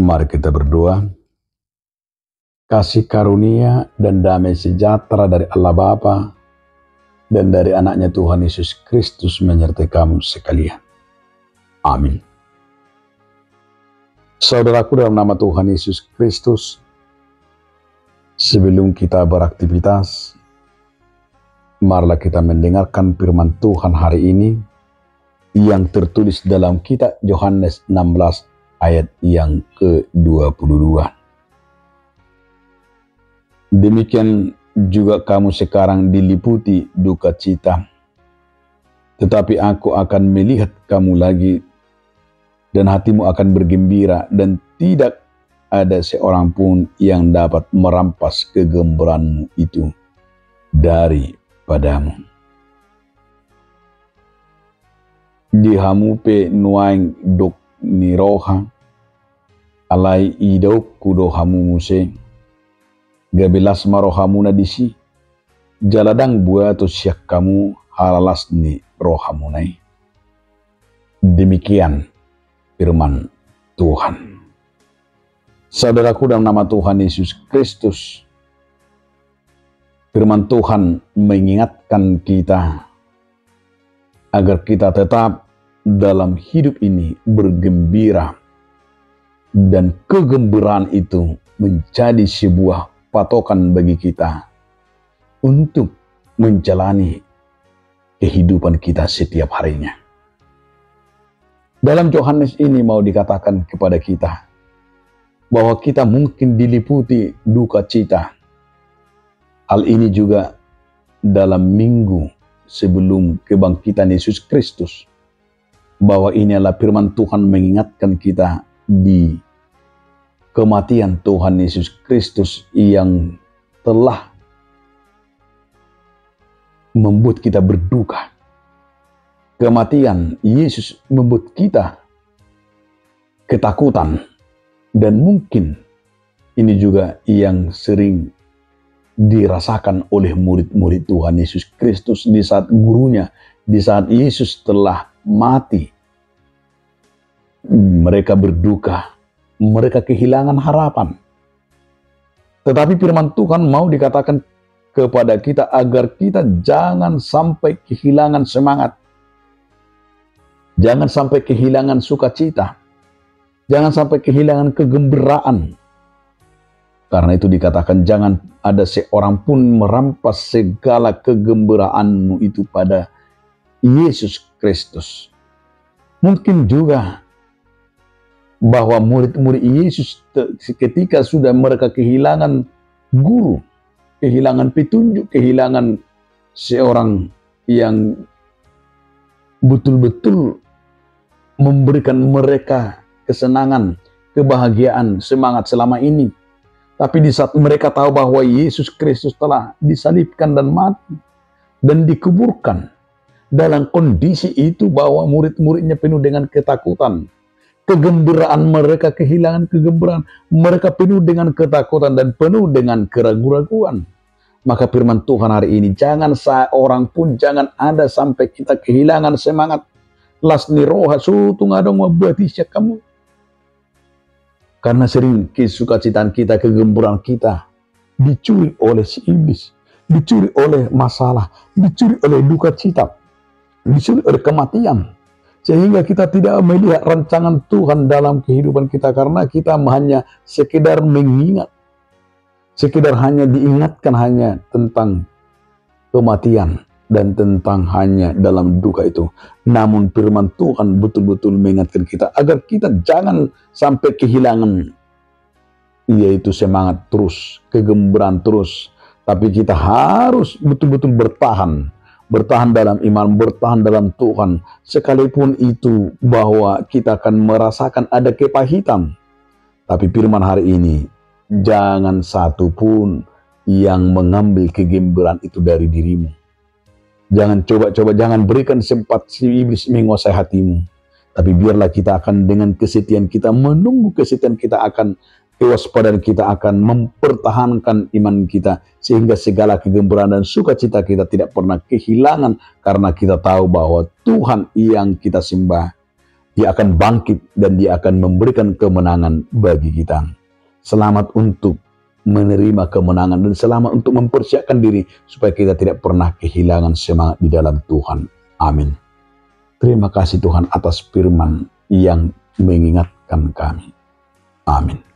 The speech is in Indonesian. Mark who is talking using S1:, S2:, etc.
S1: Mari kita berdoa. Kasih karunia dan damai sejahtera dari Allah Bapa dan dari anaknya Tuhan Yesus Kristus menyertai kamu sekalian. Amin. Saudaraku dalam nama Tuhan Yesus Kristus, sebelum kita beraktivitas, marilah kita mendengarkan firman Tuhan hari ini yang tertulis dalam kitab Yohanes 16 ayat yang ke-22. Demikian juga kamu sekarang diliputi duka cita, tetapi aku akan melihat kamu lagi dan hatimu akan bergembira, dan tidak ada seorang pun yang dapat merampas kegembiraanmu itu daripadamu. Dihamupe nuaing dok ni roha alai idau kudo hamu muse gabelas marohamuna disi jaladang buatu syak kamu halalas ni rohamunai. Demikian firman Tuhan. Saudaraku dalam nama Tuhan Yesus Kristus, firman Tuhan mengingatkan kita agar kita tetap dalam hidup ini bergembira, dan kegembiraan itu menjadi sebuah patokan bagi kita untuk menjalani kehidupan kita setiap harinya. Dalam Yohanes ini mau dikatakan kepada kita bahwa kita mungkin diliputi duka cita. Hal ini juga dalam minggu sebelum kebangkitan Yesus Kristus, bahwa ini adalah firman Tuhan mengingatkan kita di kematian Tuhan Yesus Kristus yang telah membuat kita berduka. Kematian Yesus membuat kita ketakutan, dan mungkin ini juga yang sering dirasakan oleh murid-murid Tuhan Yesus Kristus di saat gurunya, di saat Yesus telah mati. Mereka berduka, mereka kehilangan harapan. Tetapi firman Tuhan mau dikatakan kepada kita agar kita jangan sampai kehilangan semangat, jangan sampai kehilangan sukacita, jangan sampai kehilangan kegembiraan. Karena itu dikatakan jangan ada seorang pun merampas segala kegembiraanmu itu pada Yesus Kristus. Mungkin juga bahwa murid-murid Yesus ketika sudah mereka kehilangan guru, kehilangan petunjuk, kehilangan seorang yang betul-betul memberikan mereka kesenangan, kebahagiaan, semangat selama ini. Tapi di saat mereka tahu bahwa Yesus Kristus telah disalibkan dan mati dan dikuburkan, dalam kondisi itu bahwa murid-muridnya penuh dengan ketakutan, kegembiraan mereka kehilangan kegembiraan, mereka penuh dengan ketakutan dan penuh dengan keraguan-raguan. Maka firman Tuhan hari ini, jangan seorang pun, jangan ada sampai kita kehilangan semangat. Lasni roha sutung adong wabatisya kamu. Karena sering kesukacitaan kita, kegembiraan kita dicuri oleh si iblis, dicuri oleh masalah, dicuri oleh duka cita, dicuri oleh kematian. Sehingga kita tidak melihat rancangan Tuhan dalam kehidupan kita, karena kita hanya sekedar mengingat, sekedar hanya diingatkan hanya tentang kematian dan tentang hanya dalam duka itu. Namun firman Tuhan betul-betul mengingatkan kita agar kita jangan sampai kehilangan, yaitu semangat terus, kegembiraan terus. Tapi kita harus betul-betul bertahan dalam iman, bertahan dalam Tuhan. Sekalipun itu bahwa kita akan merasakan ada kepahitan. Tapi firman hari ini, jangan satu pun yang mengambil kegembiraan itu dari dirimu. Jangan coba-coba, jangan berikan sempat si iblis menguasai hatimu. Tapi biarlah kita akan dengan kesetiaan kita, menunggu kesetiaan kita akan, kewaspadaan kita akan mempertahankan iman kita. Sehingga segala kegembiraan dan sukacita kita tidak pernah kehilangan. Karena kita tahu bahwa Tuhan yang kita sembah, Dia akan bangkit dan dia akan memberikan kemenangan bagi kita. Selamat untuk menerima kemenangan dan selamat untuk mempersiapkan diri supaya kita tidak pernah kehilangan semangat di dalam Tuhan. Amin. Terima kasih Tuhan atas firman yang mengingatkan kami. Amin.